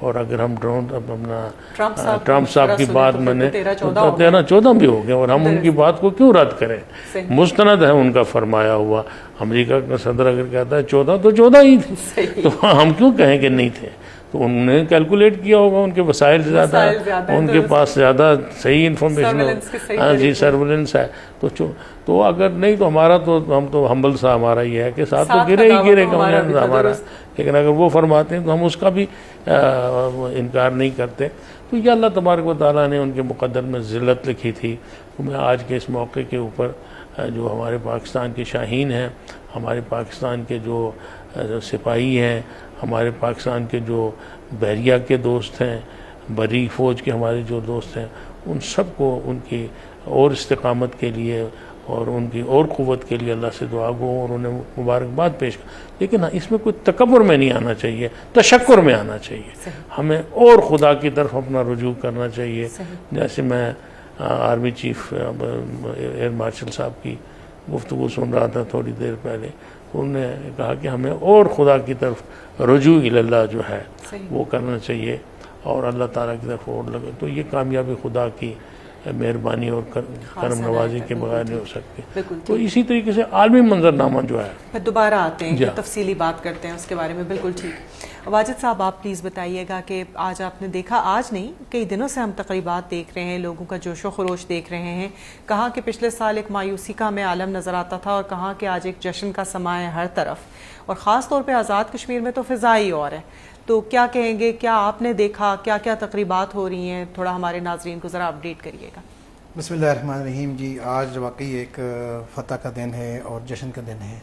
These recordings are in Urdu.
اور اگر ہم اپنا ٹرمپ صاحب کی بات میں نے 13-14 بھی ہو گئے، اور ہم ان کی بات کو کیوں رد کریں؟ مستند ہے ان کا فرمایا ہوا. امریکہ کا صدر اگر کہتا ہے 14 تو 14 ہی تھے، تو ہم کیوں کہیں کہ نہیں تھے؟ تو انہوں نے کیلکولیٹ کیا ہوگا، ان کے وسائل زیادہ ہیں، ان کے پاس زیادہ صحیح انفارمیشن ہو. ہاں جی، سرولنس ہے. تو اگر نہیں تو ہمارا تو ہم تو ہمبل سا ہمارا یہ ہے کہ ساتھ تو گرے گا ہمارا. لیکن اگر وہ فرماتے ہیں تو ہم اس کا بھی انکار نہیں کرتے. تو یہ اللہ تبارک و تعالیٰ نے ان کے مقدر میں ذلت لکھی تھی. تو میں آج کے اس موقع کے اوپر جو ہمارے پاکستان کے شاہین ہیں، ہمارے پاکستان کے جو سپاہی ہیں، ہمارے پاکستان کے جو بحریہ کے دوست ہیں، بری فوج کے ہمارے جو دوست ہیں، ان سب کو ان کی اور استقامت کے لیے اور ان کی اور قوت کے لیے اللہ سے دعا گو اور انہیں مبارکباد پیش کر. لیکن اس میں کوئی تکبر میں نہیں آنا چاہیے، تشکر میں آنا چاہیے. ہمیں اور خدا کی طرف اپنا رجوع کرنا چاہیے. جیسے میں آرمی چیف ایئر مارشل صاحب کی گفتگو سن رہا تھا تھوڑی دیر پہلے، انہوں نے کہا کہ ہمیں اور خدا کی طرف رجوع اللہ جو ہے وہ کرنا چاہیے اور اللہ تعالیٰ کی طرف اور لگے. تو یہ کامیابی خدا کی مہربانی اور کرم نوازی کے بغیر نہیں ہو سکتی. تو اسی طریقے سے عالمی منظرنامہ جو ہے، دوبارہ آتے ہیں تفصیلی بات کرتے ہیں اس کے بارے میں. بالکل ٹھیک. واجد صاحب، آپ پلیز بتائیے گا کہ آج آپ نے دیکھا، آج نہیں کئی دنوں سے ہم تقریبات دیکھ رہے ہیں، لوگوں کا جوش و خروش دیکھ رہے ہیں. کہاں کہ پچھلے سال ایک مایوسی کا ہمیں عالم نظر آتا تھا، اور کہاں کہ آج ایک جشن کا سماں ہے ہر طرف، اور خاص طور پہ آزاد کشمیر میں تو فضا ہی اور ہے. تو کیا کہیں گے، کیا آپ نے دیکھا، کیا کیا تقریبات ہو رہی ہیں؟ تھوڑا ہمارے ناظرین کو ذرا اپڈیٹ کریے گا. بسم اللہ الرحمن الرحیم. جی، آج واقعی ایک فتح کا دن ہے اور جشن کا دن ہے،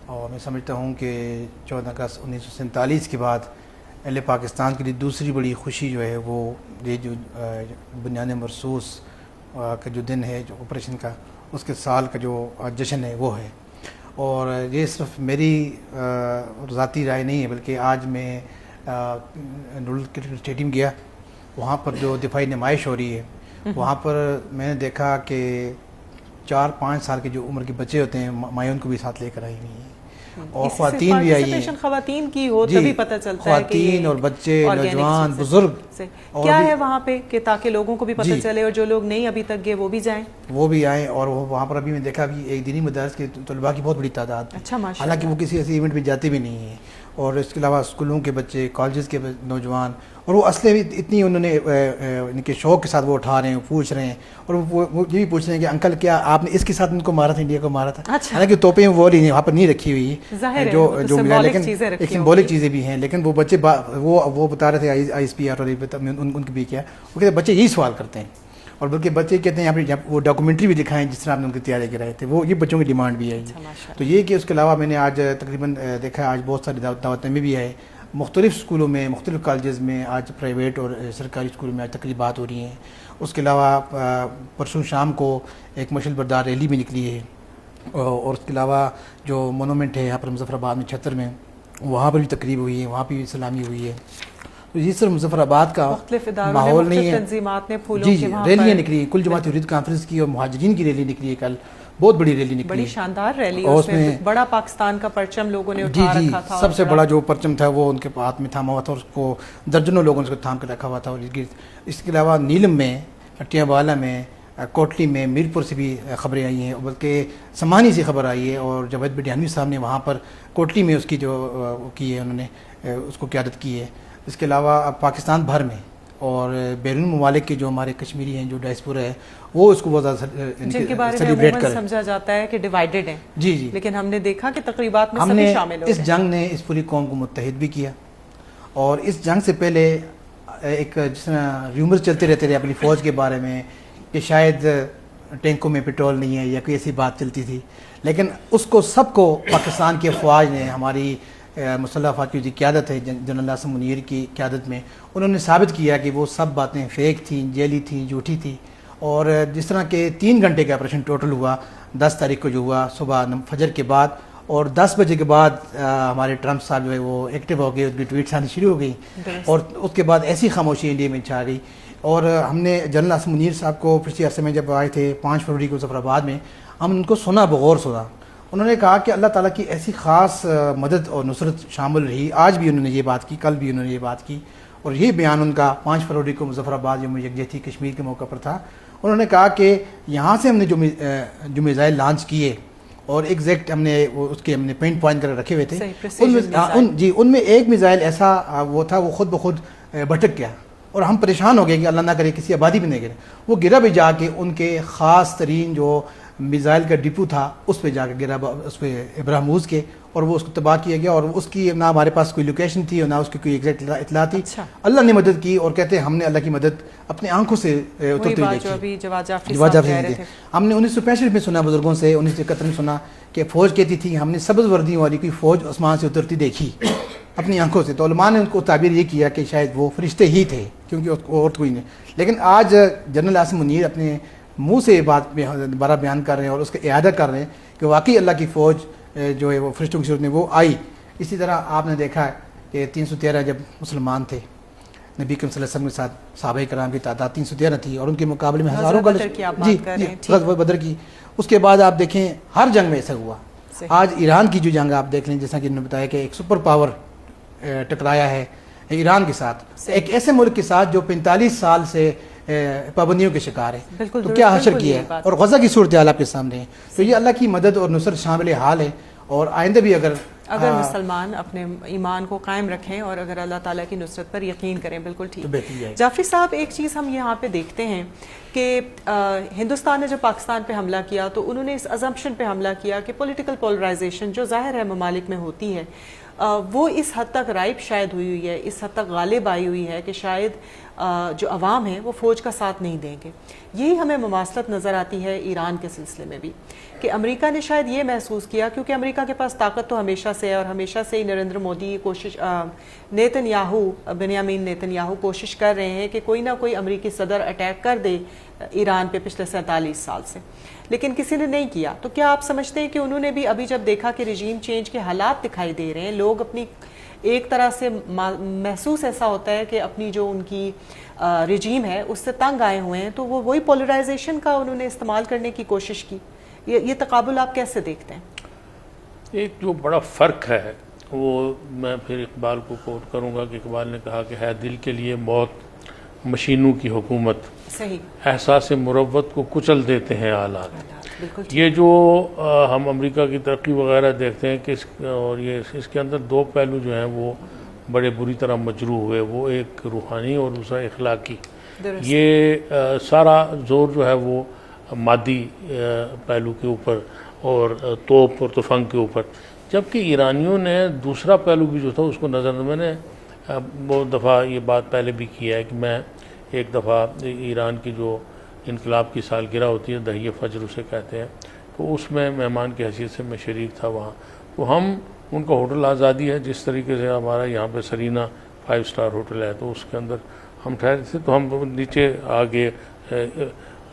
اور میں سمجھتا ہوں کہ 14 اگست 1947 کے بعد اہل پاکستان کے لیے دوسری بڑی خوشی جو ہے وہ یہ جو بنیاد مرصوص کا جو دن ہے، جو آپریشن کا، اس کے سال کا جو جشن ہے وہ ہے. اور یہ صرف میری ذاتی رائے نہیں ہے، بلکہ آج میں نورل کرکٹ اسٹیڈیم گیا، وہاں پر جو دفاعی نمائش ہو رہی ہے، وہاں پر میں نے دیکھا کہ 4-5 سال کے جو عمر کے بچے ہوتے ہیں، مائیں ان کو بھی ساتھ لے کر آئی ہوئی ہیں، اور خواتین بھی آئی ہیں. خواتین کی ہو تبھی پتہ چلتا ہے کہ خواتین اور بچے، نوجوان، بزرگ. کیا ہے وہاں پہ کہ تاکہ لوگوں کو بھی پتہ چلے، اور جو لوگ نہیں ابھی تک گئے وہ بھی جائیں، وہ بھی آئیں. اور وہاں پر ابھی میں دیکھا بھی ایک دینی مدارس کے طلباء کی بہت بڑی تعداد، حالانکہ وہ کسی ایسے ایونٹ میں جاتے بھی نہیں ہیں. اور اس کے علاوہ اسکولوں کے بچے، کالجز کے نوجوان، اور وہ اسلحے بھی اتنی انہوں نے ان کے شوق کے ساتھ وہ اٹھا رہے ہیں، پوچھ رہے ہیں، اور وہ یہ بھی پوچھ رہے ہیں کہ انکل کیا آپ نے اس کے ساتھ ان کو مارا تھا، انڈیا کو مارا تھا. حالانکہ توپیں وہ وہاں پر نہیں رکھی ہوئی جو ملا، لیکن ایک سمبولک چیزیں بھی ہیں. لیکن وہ بچے وہ بتا رہے تھے آئی ایس پی آر، ان کے بھی کیا، وہ کہتے بچے یہی سوال کرتے ہیں. اور بلکہ بچے کہتے ہیں یہاں پہ وہ ڈاکومنٹری بھی دکھائیں جس طرح آپ نے ان کی تیاری کرائے تھے، وہ یہ بچوں کی ڈیمانڈ بھی ہے. تو یہ کہ اس کے علاوہ میں نے آج تقریباً دیکھا، آج بہت ساری دعوتیں بھی ہے مختلف اسکولوں میں، مختلف کالجز میں، آج پرائیویٹ اور سرکاری اسکولوں میں آج تقریبات ہو رہی ہیں. اس کے علاوہ پرسوں شام کو ایک مشعل بردار ریلی بھی نکلی ہے. اور اس کے علاوہ جو مونومنٹ ہے یہاں پر مظفر آباد میں 76 میں، وہاں پر بھی تقریب ہوئی ہے، وہاں پہ بھی سلامی ہوئی ہے. تو یہ صرف مظفر آباد کا ماحول نہیں ہے. جی ریلیاں نکلی، کل جماعت حریت کانفرنس کی اور مہاجرین کی ریلی نکلی ہے، کل بہت بڑی ریلی نکلی، بڑی شاندار ریلی. اس میں بڑا پاکستان کا پرچم لوگوں نے اٹھا رکھا تھا، سب سے بڑا جو پرچم تھا وہ ان کے ہاتھ میں تھاما ہوا تھا، اس کو درجنوں لوگوں نے تھام کے رکھا ہوا تھا. اس کے علاوہ نیلم میں، اٹیا والا میں، کوٹلی میں، میرپور سے بھی خبریں آئی ہیں، بلکہ سمانی سے خبر آئی ہے. اور جاوید بڈیانوی صاحب نے وہاں پر کوٹلی میں اس کی جو کی ہے، انہوں نے اس کو قیادت کی ہے. اس کے علاوہ پاکستان بھر میں اور بیرون ممالک کے جو ہمارے کشمیری ہیں، جو ڈائسپورا ہے، وہ اس کو بہت زیادہ جن کے بارے میں عموماً سمجھا جاتا ہے کہ ڈیوائیڈڈ ہیں. جی لیکن ہم نے دیکھا کہ تقریبات میں سبھی شامل ہو. اس جنگ نے اس پوری قوم کو متحد بھی کیا. اور اس جنگ سے پہلے ایک جس طرح ریومر چلتے رہتے تھے اپنی فوج کے بارے میں کہ شاید ٹینکوں میں پیٹرول نہیں ہے یا کوئی ایسی بات چلتی تھی، لیکن اس کو سب کو پاکستان کی افواج نے، ہماری مسلح افواج کی جو قیادت ہے جنرل عاصم منیر کی قیادت میں، انہوں نے ثابت کیا کہ وہ سب باتیں فیک تھیں، جعلی تھیں، جھوٹی تھیں. اور جس طرح کہ 3 گھنٹے کا آپریشن ٹوٹل ہوا 10 تاریخ کو جو ہوا صبح فجر کے بعد، اور 10 بجے کے بعد ہمارے ٹرمپ صاحب جو ہے وہ ایکٹیو ہو گئے، اس کی ٹویٹس آنی شروع ہو گئی، اور اس کے بعد ایسی خاموشی انڈیا میں چھا گئی. اور ہم نے جنرل عاصم منیر صاحب کو پچھلے عرصے میں جب آئے تھے 5 فروری کو مظفر آباد میں، ہم ان کو سنا، بغور سنا. انہوں نے کہا کہ اللہ تعالیٰ کی ایسی خاص مدد اور نصرت شامل رہی. آج بھی انہوں نے یہ بات کی، کل بھی انہوں نے یہ بات کی. اور یہ بیان ان کا 5 فروری کو مظفر آباد یوم یکجہتی کشمیر کے موقع پر تھا. انہوں نے کہا کہ یہاں سے ہم نے جو میزائل لانچ کیے اور ایگزیکٹ ہم نے اس کے پوائنٹ کر رکھے ہوئے تھے, ان میں ایک میزائل ایسا وہ تھا وہ خود بخود بھٹک گیا اور ہم پریشان ہو گئے کہ اللہ نہ کرے کسی آبادی بھی نہیں گرے. وہ گرا بھی جا کے ان کے خاص ترین جو میزائل کا ڈپو تھا اس پہ جا کے گرا, اس پہ ابراہموز کے, اور وہ اس کو تباہ کیا گیا. اور اس کی نہ ہمارے پاس کوئی لوکیشن تھی اور نہ اس کی کوئی ایگزیکٹ اطلاع تھی. اللہ نے مدد کی, اور کہتے ہیں ہم نے اللہ کی مدد اپنی آنکھوں سے اترتی دیکھی. ہم نے 1965 میں سنا بزرگوں سے, 1971 میں سنا کہ فوج کہتی تھی ہم نے سبز وردیوں والی کوئی فوج آسمان سے اترتی دیکھی اپنی آنکھوں سے. تو علماء نے ان کو تعبیر یہ کیا کہ شاید وہ فرشتے ہی تھے, کیونکہ اور کوئی نہیں. لیکن آج جنرل عاصم منیر اپنے منہ سے یہ بات دوبارہ بیان کر رہے ہیں اور اس کا اعادہ کر رہے ہیں کہ واقعی اللہ کی فوج جو ہے وہ فرشتوں کی صورت میں وہ آئی. اسی طرح آپ نے دیکھا ہے کہ 313 جب مسلمان تھے نبی کریم صلی اللہ علیہ وسلم کے ساتھ, صحابہ کرام کی تعداد 313 تھی اور ان کے مقابلے میں ہزاروں کا غزوہ بدر کی. اس کے بعد آپ دیکھیں ہر جنگ میں ایسا ہوا. آج ایران کی جو جنگ آپ دیکھ لیں, جیسا کہ انہوں نے بتایا کہ ایک سپر پاور ٹکرایا ہے ایران کے ساتھ, ایک ایسے ملک کے ساتھ جو 45 سال سے پابندیوں کے شکار ہے. تو کیا حشر کیا ہے, اور غزہ کی صورتحال آپ کے سامنے ہے. تو یہ اللہ کی مدد اور نصرت شامل حال ہے, اور آئندہ بھی اگر مسلمان اپنے ایمان کو قائم رکھیں اور اگر اللہ تعالیٰ کی نصرت پر یقین کریں. بالکل ٹھیک. جعفری صاحب, ایک چیز ہم یہاں پہ دیکھتے ہیں کہ ہندوستان نے جب پاکستان پہ حملہ کیا تو انہوں نے اس ازمپشن پہ حملہ کیا کہ پولیٹیکل پولرائزیشن جو ظاہر ہے ممالک میں ہوتی ہے وہ اس حد تک رائپ شاید ہوئی ہے, اس حد تک غالب آئی ہوئی ہے کہ شاید جو عوام ہیں وہ فوج کا ساتھ نہیں دیں گے. یہی ہمیں مماثلت نظر آتی ہے ایران کے سلسلے میں بھی, کہ امریکہ نے شاید یہ محسوس کیا, کیونکہ امریکہ کے پاس طاقت تو ہمیشہ سے ہے اور ہمیشہ سے ہی نریندر مودی بنیامین نیتن یاہو کوشش کر رہے ہیں کہ کوئی نہ کوئی امریکی صدر اٹیک کر دے ایران پہ پچھلے 47 سال سے, لیکن کسی نے نہیں کیا. تو کیا آپ سمجھتے ہیں کہ انہوں نے بھی ابھی جب دیکھا کہ رجیم چینج کے حالات دکھائی دے رہے ہیں, لوگ اپنی ایک طرح سے محسوس ایسا ہوتا ہے کہ اپنی جو ان کی رجیم ہے اس سے تنگ آئے ہوئے ہیں, تو وہ وہی پولرائزیشن کا انہوں نے استعمال کرنے کی کوشش کی. یہ تقابل آپ کیسے دیکھتے ہیں؟ ایک جو بڑا فرق ہے وہ میں پھر اقبال کو کوٹ کروں گا کہ اقبال نے کہا کہ ہے دل کے لیے موت مشینوں کی حکومت, صحیح, احساس مروت کو کچل دیتے ہیں آلات. یہ جو ہم امریکہ کی ترقی وغیرہ دیکھتے ہیں کہ اور یہ اس کے اندر دو پہلو جو ہیں وہ بڑے بری طرح مجروح ہوئے, وہ ایک روحانی اور دوسرا اخلاقی. یہ سارا زور جو ہے وہ مادی پہلو کے اوپر اور توپ اور تفنگ کے اوپر, جبکہ ایرانیوں نے دوسرا پہلو بھی جو تھا اس کو نظر, میں نے بہت دفعہ یہ بات پہلے بھی کیا ہے کہ میں ایک دفعہ ایران کی جو انقلاب کی سالگرہ ہوتی ہے دہیہ فجر اسے کہتے ہیں, تو اس میں مہمان کی حیثیت سے میں شریک تھا وہاں. تو ہم ان کا ہوٹل آزادی ہے جس طریقے سے ہمارا یہاں پہ سرینا 5 اسٹار ہوٹل ہے, تو اس کے اندر ہم ٹھہرے تھے. تو ہم نیچے آگے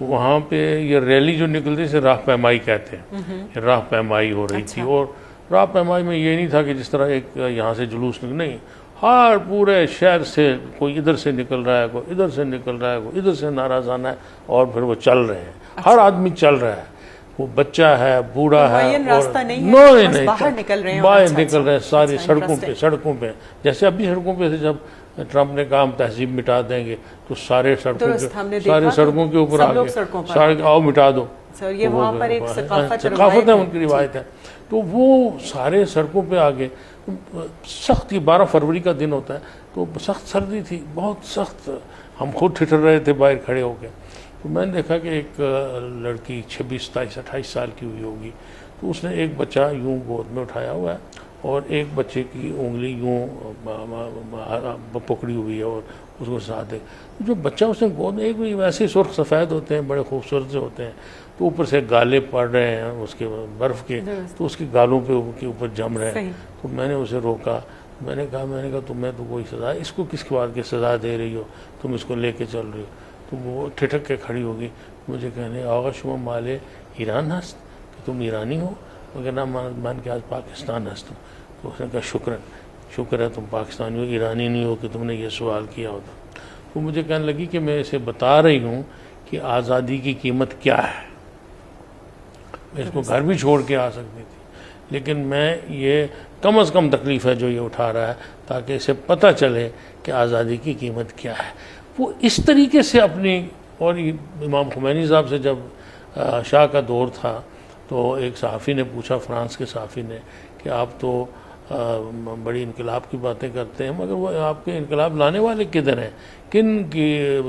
وہاں پہ یہ ریلی جو نکلتی اسے راہ پیمائی کہتے ہیں, راہ پیمائی ہو رہی تھی. اور راہ پیمائی میں یہ نہیں تھا کہ جس طرح ایک یہاں سے جلوس نہیں, ہر پورے شہر سے کوئی ادھر سے نکل رہا ہے, کوئی ادھر سے نکل رہا ہے, کوئی ادھر سے ناراضانہ ہے, اور پھر وہ چل رہے ہیں, ہر آدمی چل رہا ہے, وہ بچہ ہے, بوڑھا ہے, نہیں باہر نکل رہے ہیں ساری سڑکوں پہ. جیسے ابھی سڑکوں پہ جب ٹرمپ نے کہا ہم تہذیب مٹا دیں گے تو سارے سڑکوں کے اوپر آؤ مٹا دو, ثقافت ہے, ان کی روایت ہے. تو وہ سارے سڑکوں پہ آگے سخت, 12 فروری کا دن ہوتا ہے, تو سخت سردی تھی, بہت سخت. ہم خود ٹھٹر رہے تھے باہر کھڑے ہو کے. تو میں نے دیکھا کہ ایک لڑکی 26, 27, 28 سال کی ہوئی ہوگی, تو اس نے ایک بچہ یوں گود میں اٹھایا ہوا ہے اور ایک بچے کی انگلی یوں پکڑی ہوئی ہے اور اس کو ساتھ ہے. جو بچہ اس نے گود میں, ایک ویسے سرخ سفید ہوتے ہیں, بڑے خوبصورت سے ہوتے ہیں, تو اوپر سے گالے پڑ رہے ہیں اس کے برف کے, تو اس کی گالوں پہ کے اوپر جم رہے ہیں. تو میں نے اسے روکا, میں نے کہا تمہیں تو کوئی سزا, اس کو کس بات کی سزا دے رہی ہو, تم اس کو لے کے چل رہی ہو. تو وہ ٹھٹک کے کھڑی ہوگی, مجھے کہنے آغا شما مالے ایران ہست, کہ تم ایرانی ہو, مگر نہ مان کے آج پاکستان ہستوں. تو اس نے کہا شکر ہے تم پاکستانی ہو, ایرانی نہیں ہو کہ تم نے یہ سوال کیا ہوتا. تو مجھے کہنے لگی کہ میں اسے بتا رہی ہوں کہ آزادی کی قیمت کیا ہے, میں اس کو گھر بھی چھوڑ کے آ سکتی تھی, لیکن میں یہ کم از کم تکلیف ہے جو یہ اٹھا رہا ہے تاکہ اسے پتہ چلے کہ آزادی کی قیمت کیا ہے. وہ اس طریقے سے اپنی، اور امام خمینی صاحب سے جب شاہ کا دور تھا تو ایک صحافی نے پوچھا، فرانس کے صحافی نے، کہ آپ تو بڑی انقلاب کی باتیں کرتے ہیں مگر وہ آپ کے انقلاب لانے والے کدھر ہیں، کن کی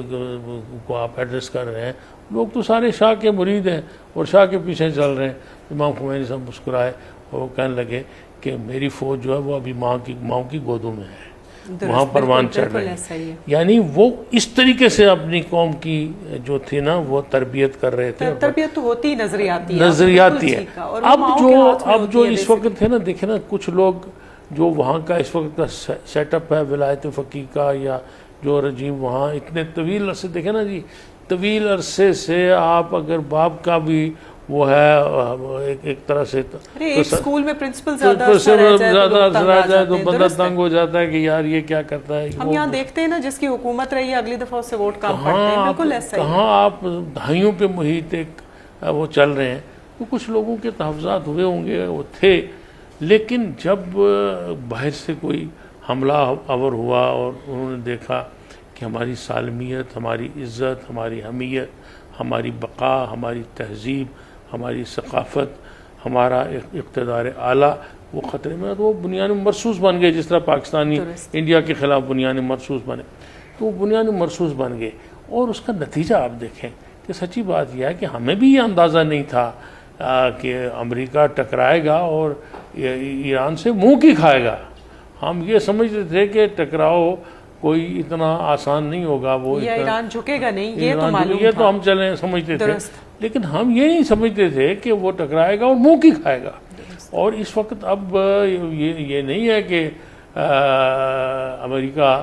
کو آپ ایڈریس کر رہے ہیں؟ لوگ تو سارے شاہ کے مرید ہیں اور شاہ کے پیچھے چل رہے ہیں. امام خمینی صاحب مسکرائے اور وہ کہنے لگے کہ میری فوج جو ہے وہ ابھی ماں کی گودوں میں ہے، وہاں پروان چڑھ رہے ہیں. یعنی وہ اس طریقے سے اپنی قوم کی جو تھی نا وہ تربیت کر رہے تھے. تربیت تو ہوتی نظریاتی ہے. اب جو اس وقت ہے نا، دیکھیں نا کچھ لوگ جو وہاں کا اس وقت کا سیٹ اپ ہے ولایت فقیہ کا، یا جو رجیم وہاں اتنے طویل عرصے، دیکھیں نا جی، طویل عرصے سے آپ اگر باپ کا بھی وہ ہے ایک طرح سے اسکول میں پرنسپل زیادہ رہ جائے تو بندہ تنگ ہو جاتا ہے کہ یار یہ کیا کرتا ہے. ہم یہاں دیکھتے ہیں نا جس کی حکومت رہی ہے اگلی دفعہ اس سے ووٹ کام پڑتے ہیں. بالکل ایسا ہی کہاں آپ دہائیوں پہ محیط ایک وہ چل رہے ہیں. تو کچھ لوگوں کے تحفظات ہوئے ہوں گے، وہ تھے، لیکن جب باہر سے کوئی حملہ آور ہوا اور انہوں نے دیکھا کہ ہماری سالمیت، ہماری عزت، ہماری حمیت، ہماری بقا، ہماری تہذیب، ہماری ثقافت، ہمارا اقتدار اعلیٰ وہ خطرے میں، تو وہ بنیاد مرصوص بن گئے. جس طرح پاکستانی انڈیا کے خلاف بنیاد مرصوص بنے، تو وہ بنیاد مرصوص بن گئے. اور اس کا نتیجہ آپ دیکھیں کہ سچی بات یہ ہے کہ ہمیں بھی یہ اندازہ نہیں تھا کہ امریکہ ٹکرائے گا اور ایران سے منہ کی کھائے گا. ہم یہ سمجھتے تھے کہ ٹکراؤ کوئی اتنا آسان نہیں ہوگا، وہ ایران جھکے گا نہیں، یہ تو ہم سمجھتے تھے، لیکن ہم یہ نہیں سمجھتے تھے کہ وہ ٹکرائے گا اور منہ کی کھائے گا. اور اس وقت اب یہ نہیں ہے کہ امریکہ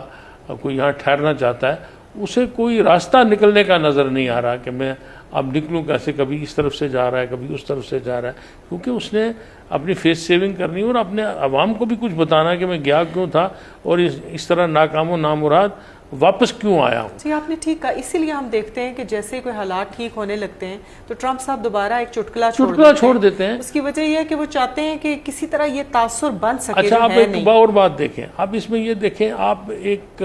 کوئی یہاں ٹھہرنا چاہتا ہے، اسے کوئی راستہ نکلنے کا نظر نہیں آ رہا کہ میں اب نکلوں کیسے. کبھی اس طرف سے جا رہا ہے، کبھی اس طرف سے جا رہا ہے، کیونکہ اس نے اپنی فیس سیونگ کرنی اور اپنے عوام کو بھی کچھ بتانا کہ میں گیا کیوں تھا اور اس طرح ناکام و نامراد واپس کیوں آیا ہوں. جی آپ نے ٹھیک کہا. اسی لیے ہم دیکھتے ہیں کہ جیسے کوئی حالات ٹھیک ہونے لگتے ہیں تو ٹرمپ صاحب دوبارہ ایک چٹکلا چھوڑ دیتے ہیں. اس کی وجہ یہ ہے کہ وہ چاہتے ہیں کہ کسی طرح یہ تاثر بن سکے. اچھا آپ ایک اور بات دیکھیں، اب اس میں یہ دیکھیں آپ، ایک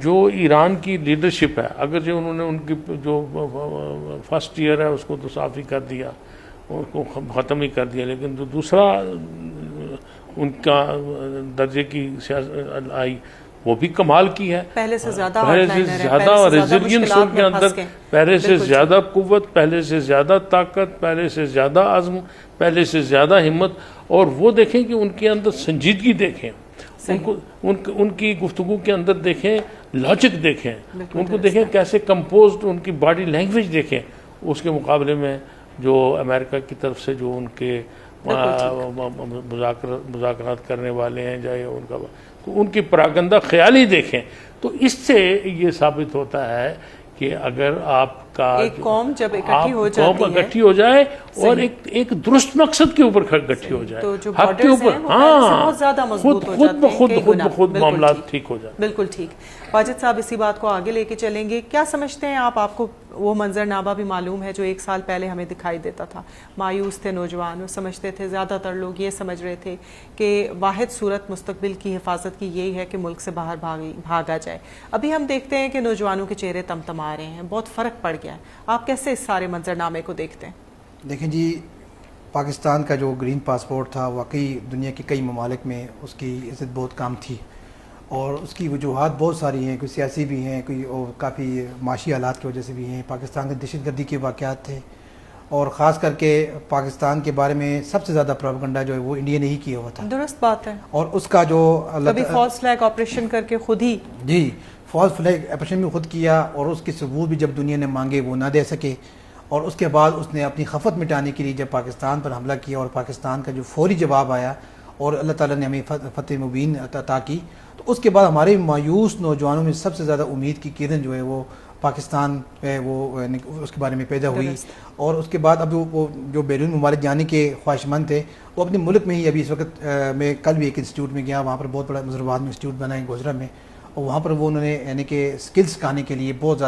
جو ایران کی لیڈرشپ ہے، اگر جو انہوں نے ان کی جو فرسٹ ایئر ہے اس کو تو صاف ہی کر دیا، اس کو ختم ہی کر دیا، لیکن جو دوسرا ان کا درجے کی سیاست آئی وہ بھی کمال کی ہے. پہلے سے زیادہ ریزیلینس ان کے اندر، پہلے سے زیادہ قوت، پہلے سے زیادہ طاقت، پہلے سے زیادہ عزم، پہلے سے زیادہ ہمت. اور وہ دیکھیں کہ ان کے اندر سنجیدگی دیکھیں، ان کی گفتگو کے اندر دیکھیں لاجک دیکھیں، ان کو دیکھیں کیسے کمپوزڈ، ان کی باڈی لینگویج دیکھیں. اس کے مقابلے میں جو امریکہ کی طرف سے جو ان کے مذاکرات کرنے والے ہیں، چاہے ان کا، تو ان کی پراگندہ خیالی دیکھیں. تو اس سے یہ ثابت ہوتا ہے کہ اگر آپ کا ایک قوم جب اکٹھی ہو جائے اور ایک درست مقصد کے اوپر اکٹھی ہو جائے، حق کے اوپر، خود معاملات ٹھیک ہو جائے. بالکل ٹھیک. واجد صاحب اسی بات کو آگے لے کے چلیں گے. کیا سمجھتے ہیں آپ کو وہ منظرنامہ بھی معلوم ہے جو 1 سال پہلے ہمیں دکھائی دیتا تھا؟ مایوس تھے نوجوان، وہ سمجھتے تھے، زیادہ تر لوگ یہ سمجھ رہے تھے کہ واحد صورت مستقبل کی حفاظت کی یہی ہے کہ ملک سے باہر بھاگا جائے. ابھی ہم دیکھتے ہیں کہ نوجوانوں کے چہرے تمتما رہے ہیں، بہت فرق پڑ گیا ہے. آپ کیسے اس سارے منظرنامے کو دیکھتے ہیں؟ دیکھیں جی، پاکستان کا جو گرین پاسپورٹ تھا واقعی دنیا کے کئی ممالک میں اس کی عزت بہت کم تھی، اور اس کی وجوہات بہت ساری ہیں. کوئی سیاسی بھی ہیں، کوئی اور کافی معاشی حالات کی وجہ سے بھی ہیں. پاکستان کے دہشت گردی کے واقعات تھے، اور خاص کر کے پاکستان کے بارے میں سب سے زیادہ پروپیگنڈا جو ہے وہ انڈیا نے ہی کیا ہوا تھا. درست بات ہے. اور اس کا جو کبھی فالس فلیگ آپریشن کر کے خود ہی، جی فالس فلیگ آپریشن بھی خود کیا، اور اس کے ثبوت بھی جب دنیا نے مانگے وہ نہ دے سکے. اور اس کے بعد اس نے اپنی خفت مٹانے کے لیے جب پاکستان پر حملہ کیا اور پاکستان کا جو فوری جواب آیا اور اللہ تعالیٰ نے ہمیں فتح مبین عطا کی، تو اس کے بعد ہمارے مایوس نوجوانوں میں سب سے زیادہ امید کی کرن جو ہے وہ پاکستان پہ وہ اس کے بارے میں پیدا ہوئی. اور اس کے بعد اب وہ جو بیرون ممالک جانے کے خواہش مند تھے وہ اپنے ملک میں ہی، ابھی اس وقت میں کل بھی ایک انسٹیٹیوٹ میں گیا، وہاں پر بہت بڑا مظہرآباد میں انسٹیٹیوٹ بنا ہے گوجرا میں، اور وہاں پر وہ انہوں نے یعنی کہ اسکلس سکھانے کے لیے بہت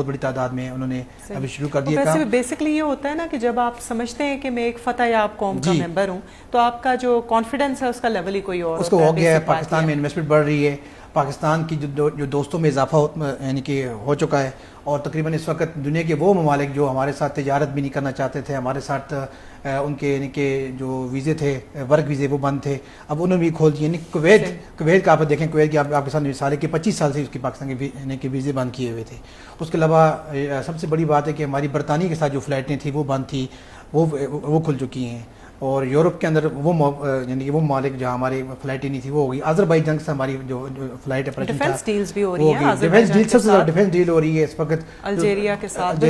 بڑی تعداد میں انہوں نے ابھی شروع کر دیا کام. بیسکلی یہ ہوتا ہے نا کہ جب آپ سمجھتے ہیں کہ میں ایک فتح یاب قوم کا ممبر ہوں تو آپ کا جو کانفیڈنس ہے اس کا لیول ہی کوئی اور اس کو ہو گیا ہے. پاکستان میں انویسٹمنٹ بڑھ رہی ہے, پاکستان کی جو دوستوں میں اضافہ یعنی کہ ہو چکا ہے, اور تقریباً اس وقت دنیا کے وہ ممالک جو ہمارے ساتھ تجارت بھی نہیں کرنا چاہتے تھے, ہمارے ساتھ ان کے یعنی کہ جو ویزے تھے ورک ویزے وہ بند تھے, اب انہوں نے بھی کھول دیے. یعنی کویت کا آپ دیکھیں, کویت کی آپ کے ساتھ مثال کہ 25 سال سے اس کی پاکستان کے یعنی کہ ویزے بند کیے ہوئے تھے. اس کے علاوہ سب سے بڑی بات ہے کہ ہماری برطانیہ کے ساتھ جو فلائٹیں تھیں وہ بند تھی, وہ کھل چکی ہیں. اور یورپ کے اندر وہ یعنی کہ وہ ممالک جہاں ہماری فلائٹیں نہیں تھی وہ ہوگی. آذربائیجان سے ہماری جو فلائٹ اپریشن ڈیفنس ڈیلز بھی ہو رہی ہیں, ڈیفنس ڈیل سب سے زیادہ ڈیفنس ڈیل ہو رہی ہے اس وقت. الجیریا کے ساتھ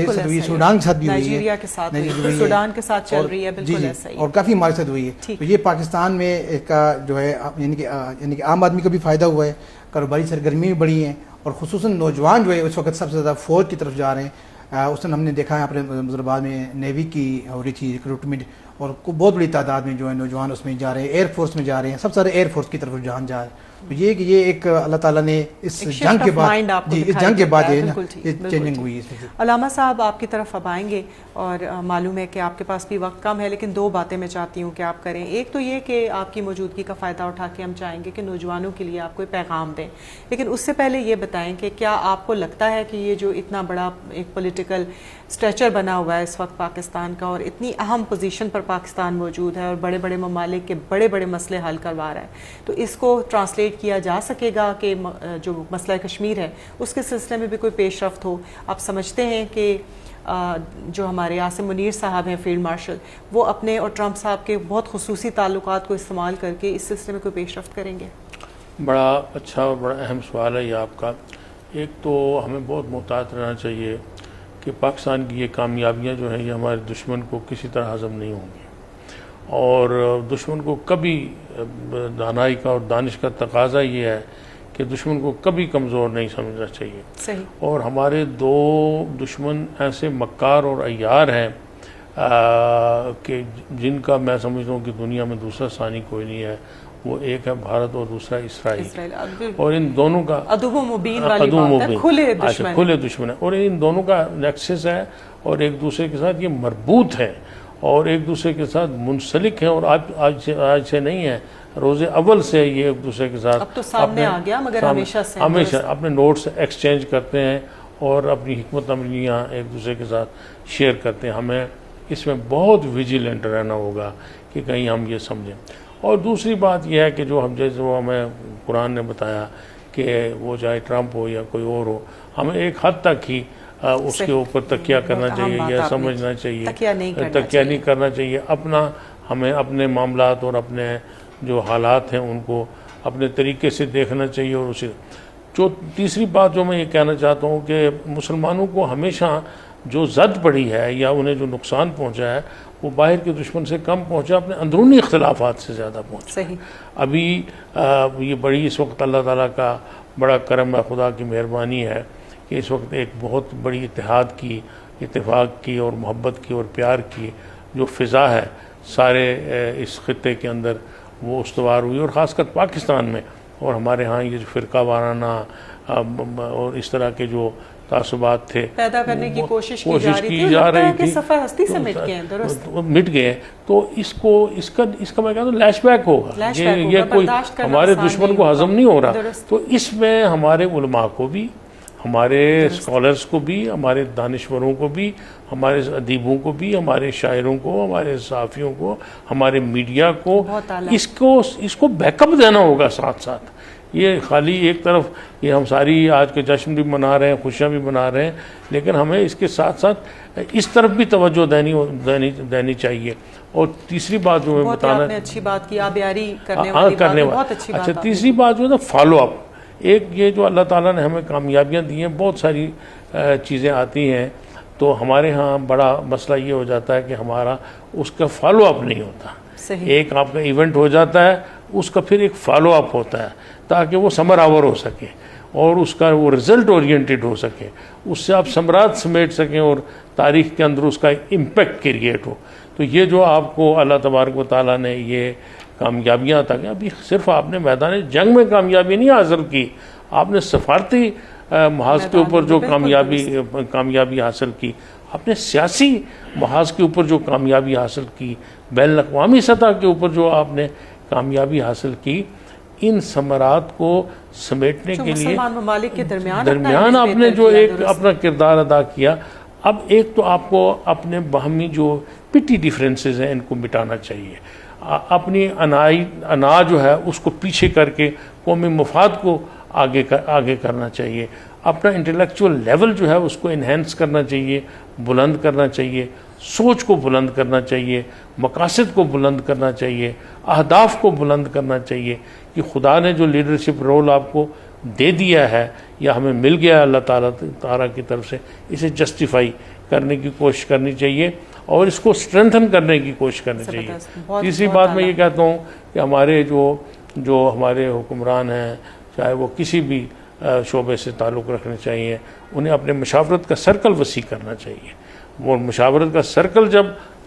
سوڈان کے ساتھ بھی ہوئی ہے, نائجیریا کے ساتھ سوڈان کے ساتھ چل رہی ہے, بالکل ایسا ہی, اور کافی ہمارے ساتھ ہوئی ہے. تو یہ پاکستان میں ایک کا جو ہے یعنی کہ عام آدمی کو بھی فائدہ ہوا ہے, کاروباری سرگرمی بھی بڑھی ہیں, اور خصوصاً نوجوان جو ہے اس وقت سب سے زیادہ فوج کی طرف جا رہے ہیں. اس دن ہم نے دیکھا ہے اپنے مظفرآباد میں نیوی کی ہو رہی تھی ریکروٹمنٹ, اور بہت بڑی تعداد میں جو ہے نوجوان اس میں جا رہے ہیں, ایئر فورس میں جا رہے ہیں, سب سے زیادہ ایئر فورس کی طرف رجحان جا رہا ہے. تو یہ کہ یہ ایک اللہ تعالیٰ نے اس جنگ کے بعد اس جنگ کے بعد یہ چینجنگ ہوئی ہے. علامہ صاحب آپ کی طرف اب آئیں گے, اور معلوم ہے کہ آپ کے پاس بھی وقت کم ہے, لیکن 2 باتیں میں چاہتی ہوں کہ آپ کریں. ایک تو یہ کہ آپ کی موجودگی کا فائدہ اٹھا کے ہم چاہیں گے کہ نوجوانوں کے لیے آپ کوئی پیغام دیں, لیکن اس سے پہلے یہ بتائیں کہ کیا آپ کو لگتا ہے کہ یہ جو اتنا بڑا ایک پولیٹیکل اسٹریچر بنا ہوا ہے اس وقت پاکستان کا, اور اتنی اہم پوزیشن پر پاکستان موجود ہے اور بڑے بڑے ممالک کے بڑے بڑے مسئلے حل کروا رہا ہے, تو اس کو ٹرانسلیٹ کیا جا سکے گا کہ جو مسئلہ کشمیر ہے اس کے سلسلے میں بھی کوئی پیش رفت ہو؟ آپ سمجھتے ہیں کہ جو ہمارے عاصم منیر صاحب ہیں فیلڈ مارشل, وہ اپنے اور ٹرمپ صاحب کے بہت خصوصی تعلقات کو استعمال کر کے اس سلسلے میں کوئی پیش رفت کریں گے؟ بڑا اچھا اور بڑا اہم سوال ہے یہ آپ کا. ایک تو ہمیں بہت محتاط رہنا چاہیے کہ پاکستان کی یہ کامیابیاں جو ہیں یہ ہمارے دشمن کو کسی طرح ہضم نہیں ہوں گی, اور دشمن کو کبھی دانائی کا اور دانش کا تقاضا یہ ہے کہ دشمن کو کبھی کمزور نہیں سمجھنا چاہیے. صحیح. اور ہمارے 2 دشمن ایسے مکار اور عیار ہیں کہ جن کا میں سمجھتا ہوں کہ دنیا میں دوسرا ثانی کوئی نہیں ہے. وہ ایک ہے بھارت اور دوسرا اسرائیل, اور ان دونوں کا عدو مبین والی بات ہے, کھلے دشمن ہے, اور ان دونوں کا نیکسس ہے اور ایک دوسرے کے ساتھ یہ مربوط ہے اور ایک دوسرے کے ساتھ منسلک ہیں, اور آج سے نہیں ہے, روز اول سے یہ ایک دوسرے کے ساتھ اب تو سامنے آ گیا, مگر ہمیشہ اپنے نوٹس ایکسچینج کرتے ہیں اور اپنی حکمت عملیاں ایک دوسرے کے ساتھ شیئر کرتے ہیں. ہمیں اس میں بہت ویجیلنٹ رہنا ہوگا کہ کہیں ہم یہ سمجھیں. اور دوسری بات یہ ہے کہ جو ہمیں قرآن نے بتایا کہ وہ چاہے ٹرمپ ہو یا کوئی اور ہو, ہمیں ایک حد تک ہی اس کے اوپر تکیہ کرنا چاہیے یا سمجھنا چاہیے, تکیہ نہیں کرنا چاہیے. ہمیں اپنے معاملات اور اپنے جو حالات ہیں ان کو اپنے طریقے سے دیکھنا چاہیے. اور اسی جو تیسری بات جو میں یہ کہنا چاہتا ہوں کہ مسلمانوں کو ہمیشہ جو زد پڑی ہے یا انہیں جو نقصان پہنچا ہے وہ باہر کے دشمن سے کم پہنچا, اپنے اندرونی اختلافات سے زیادہ پہنچا. صحیح. ابھی یہ بڑی اس وقت اللہ تعالیٰ کا بڑا کرم ہے, خدا کی مہربانی ہے کہ اس وقت ایک بہت بڑی اتحاد کی, اتفاق کی اور محبت کی اور پیار کی جو فضا ہے سارے اس خطے کے اندر وہ استوار ہوئی, اور خاص کر پاکستان میں. اور ہمارے ہاں یہ جو فرقہ وارانہ اور اس طرح کے جو تعصبات تھے پیدا کرنے کی کوشش کی جا رہی تھی, سفر ہستی سے مٹ گئے. تو اس کا میں کہتا ہوں لیش بیک ہوگا, یہ کوئی ہمارے دشمن کو ہضم نہیں ہو رہا. تو اس میں ہمارے علماء کو بھی, ہمارے اسکالرس کو بھی, ہمارے دانشوروں کو بھی, ہمارے ادیبوں کو بھی, ہمارے شاعروں کو, ہمارے صحافیوں کو, ہمارے میڈیا کو اس کو بیک اپ دینا ہوگا ساتھ ساتھ. یہ خالی ایک طرف یہ ہم ساری آج کے جشن بھی منا رہے ہیں, خوشیاں بھی منا رہے ہیں, لیکن ہمیں اس کے ساتھ ساتھ اس طرف بھی توجہ دینی چاہیے. اور تیسری بات جو میں بتانا, اچھی بات کی آبیاری کرنے والی بات اچھی بات. اچھا, تیسری بات جو ہے فالو اپ. ایک یہ جو اللہ تعالیٰ نے ہمیں کامیابیاں دی ہیں, بہت ساری چیزیں آتی ہیں, تو ہمارے ہاں بڑا مسئلہ یہ ہو جاتا ہے کہ ہمارا اس کا فالو اپ نہیں ہوتا. ایک آپ کا ایونٹ ہو جاتا ہے, اس کا پھر ایک فالو اپ ہوتا ہے تاکہ وہ ثمر آور ہو سکے اور اس کا وہ رزلٹ اورینٹڈ ہو سکے, اس سے آپ ثمرات سمیٹ سکیں اور تاریخ کے اندر اس کا امپیکٹ کریٹ ہو. تو یہ جو آپ کو اللہ تبارک و تعالیٰ نے یہ کامیابیاں تک, ابھی صرف آپ نے میدان جنگ میں کامیابی نہیں حاصل کی, آپ نے سفارتی محاذ کے اوپر جو کامیابی حاصل کی، آپ نے سیاسی محاذ کے اوپر جو کامیابی حاصل کی، بین الاقوامی سطح کے اوپر جو آپ نے کامیابی حاصل کی، ان ثمرات کو سمیٹنے کے لیے مسلمان ممالک کے درمیان آپ نے جو ایک اپنا کردار ادا کیا. اب ایک تو آپ کو اپنے باہمی جو پٹی ڈیفرنسز ہیں ان کو مٹانا چاہیے، اپنی انا جو ہے اس کو پیچھے کر کے قومی مفاد کو آگے کرنا چاہیے، اپنا انٹلیکچول لیول جو ہے اس کو انہینس کرنا چاہیے، بلند کرنا چاہیے، سوچ کو بلند کرنا چاہیے، مقاصد کو بلند کرنا چاہیے، اہداف کو بلند کرنا چاہیے کہ خدا نے جو لیڈرشپ رول آپ کو دے دیا ہے یا ہمیں مل گیا ہے اللہ تعالیٰ کی طرف سے، اسے جسٹیفائی کرنے کی کوشش کرنی چاہیے اور اس کو اسٹرینتھن کرنے کی کوشش کرنی چاہیے. تیسری بات میں یہ کہتا ہوں کہ ہمارے جو ہمارے حکمران ہیں، چاہے وہ کسی بھی شعبے سے تعلق رکھنے چاہیے، انہیں اپنے مشاورت کا سرکل وسیع کرنا چاہیے. وہ مشاورت کا سرکل جب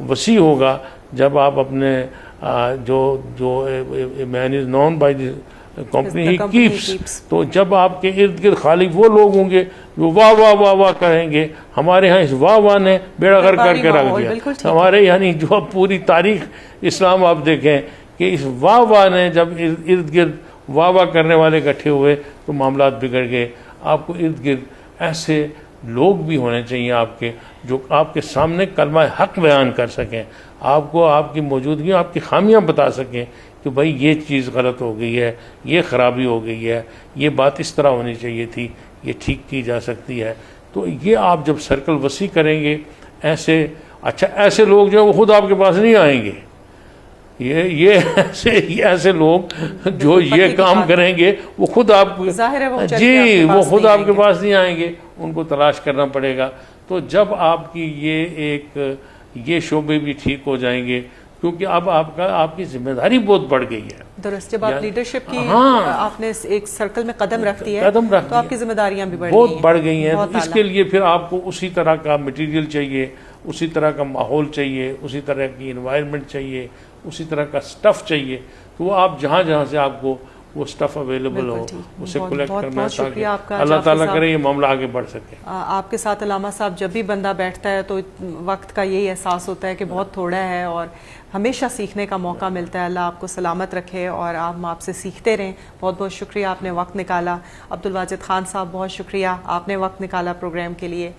وسیع ہوگا، جب آپ اپنے جو main is known by the company ہی کیپس، تو جب آپ کے ارد گرد خالی وہ لوگ ہوں گے جو واہ واہ واہ واہ کہیں گے، ہمارے ہاں اس واہ واہ نے بیڑا غرق کر کے رکھ دیا. ہمارے یعنی جو اب پوری تاریخ اسلام آپ دیکھیں کہ اس واہ واہ نے جب ارد گرد واہ واہ کرنے والے اکٹھے ہوئے تو معاملات بگڑ گئے. آپ کو ارد گرد ایسے لوگ بھی ہونے چاہیے آپ کے جو آپ کے سامنے کلمہ حق بیان کر سکیں، آپ کو آپ کی موجودگی آپ کی خامیاں بتا سکیں کہ بھائی یہ چیز غلط ہو گئی ہے، یہ خرابی ہو گئی ہے، یہ بات اس طرح ہونی چاہیے تھی، یہ ٹھیک کی جا سکتی ہے. تو یہ آپ جب سرکل وسیع کریں گے، ایسے لوگ جو وہ خود آپ کے پاس نہیں آئیں گے. یہ ایسے لوگ جو یہ کام کریں گے وہ خود آپ وہ خود آپ کے پاس نہیں آئیں گے، ان کو تلاش کرنا پڑے گا. تو جب آپ کی یہ شعبے بھی ٹھیک ہو جائیں گے، کیونکہ اب آپ کی ذمہ داری بہت بڑھ گئی ہے. درست، جب آپ لیڈرشپ کی آپ نے ایک سرکل میں قدم رکھ دیا تو آپ کی ذمہ داریاں بھی بہت بڑھ گئی ہیں. اس کے لیے پھر آپ کو اسی طرح کا مٹیریل چاہیے، اسی طرح کا ماحول چاہیے، اسی طرح کی انوائرمنٹ چاہیے، اسی طرح کا سٹف چاہیے. تو وہ آپ جہاں سے آپ کو وہ سٹف اویلیبل ہو اسے کلیکٹ کرنا چاہیے. اللہ تعالیٰ کرے یہ معاملہ آگے بڑھ سکے. آپ کے ساتھ علامہ صاحب جب بھی بندہ بیٹھتا ہے تو وقت کا یہی احساس ہوتا ہے کہ بہت تھوڑا ہے اور ہمیشہ سیکھنے کا موقع ملتا ہے. اللہ آپ کو سلامت رکھے اور آپ سے سیکھتے رہیں. بہت بہت شکریہ آپ نے وقت نکالا. عبدالواجد خان صاحب بہت شکریہ آپ نے وقت نکالا پروگرام کے لیے.